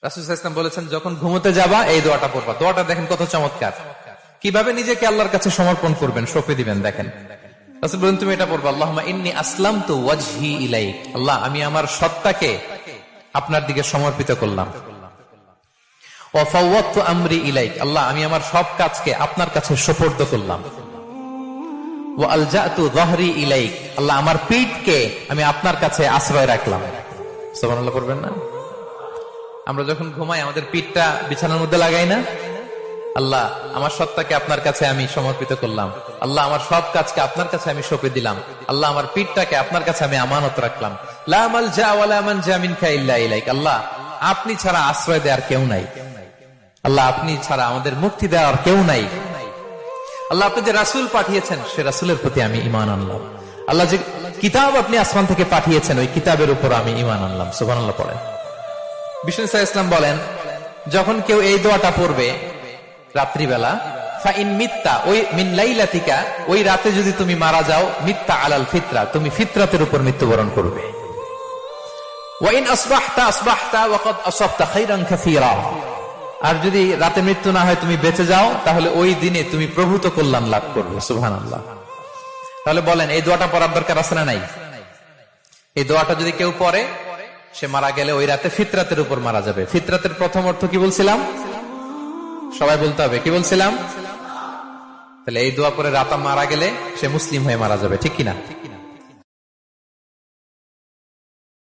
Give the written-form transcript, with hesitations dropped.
রাসূল সাল্লাল্লাহু আলাইহি ওয়াসাল্লাম বলেছেন, যখন ঘুমোতে যাবা এই দোয়াটা পড়বা। দোয়াটা দেখেন কত চমৎকার, কিভাবে নিজেকে আল্লাহর কাছে সমর্পণ করবেন, সঁপে দিবেন। দেখেন রাসূল বলেন, তুমি এটা পড়বা, আল্লাহুম্মা ইন্নী আসলামতু ওয়াজহি ইলাইক, আল্লাহ আমি আমার সত্তাকে আপনার দিকে সমর্পিত করলাম। ওয়া ফাওয়াদতু আমরি ইলাইক, আল্লাহ আমি আমার সব কাজকে আপনার কাছে সুপর্দ করলাম। ওয়া আলজাতু যহরি ইলাইক, আল্লাহ আমার পিঠকে আমি আপনার কাছে আশ্রয় রাখলাম। সুবহানাল্লাহ পড়বেন না? আমরা যখন ঘুমাই আমাদের পিঠটা বিছানার মধ্যে লাগাই না? আল্লাহ আমার সত্তাকে আপনার কাছে আমি সমর্পিত করলাম, আল্লাহ আমার সব কাজকে আপনার কাছে আমি সঁপে দিলাম, আল্লাহ আমার পিঠটাকে আপনার কাছে আমি আমানত রাখলাম। লা মালজা ওয়ালা মানজা মিনকা ইল্লা ইলাইক, আল্লাহ আপনি ছাড়া আশ্রয় দেওয়ার কেউ নাই, আল্লাহ আপনি ছাড়া আমাদের মুক্তি দেওয়ার কেউ নাই। আল্লাহ আপনি যে রাসূল পাঠিয়েছেন সে রাসূলের প্রতি আমি ঈমান আনলাম। আল্লাহ যে কিতাব আপনি আসমান থেকে পাঠিয়েছেন ওই কিতাবের উপর আমি ঈমান আনলাম। সুবহানাল্লাহ পড়েন। বিষ্ণু সাল্লাল্লাহু আলাইহি ওয়াসাল্লাম বলেন, যখন কেউ এই দোয়াটা পড়বে রাত্রিবেলা, ফাইন মিত্তা, ওই মিন লাইলাতিকা, ওই রাতে যদি তুমি মারা যাও, মিত্তা আলাল ফিতরা, তুমি ফিতরাতের উপর মৃত্যুবরণ করবে। ওয়াইন আসবাহতা আসবাহতা ওয়া ক্বাদ আসাবতা খাইরান কাসীরা, আর যদি রাতে মৃত্যু না হয় তুমি বেঁচে যাও, তাহলে ওই দিনে তুমি প্রভূত কল্যাণ লাভ করবে। সুবহানাল্লাহ। তাহলে বলেন এই দোয়াটা পড়ার দরকার আছে না নাই? এই দোয়াটা যদি কেউ পড়ে সে মারা গেলে ওই রাতে ফিতরাতের উপর মারা যাবে। ফিতরাতের প্রথম অর্থ কি বলছিলাম? সবাই বলতে হবে, কি বলছিলাম? তাহলে এই দোয়া পরে রাতে মারা গেলে সে মুসলিম হয়ে মারা যাবে, ঠিক কিনা?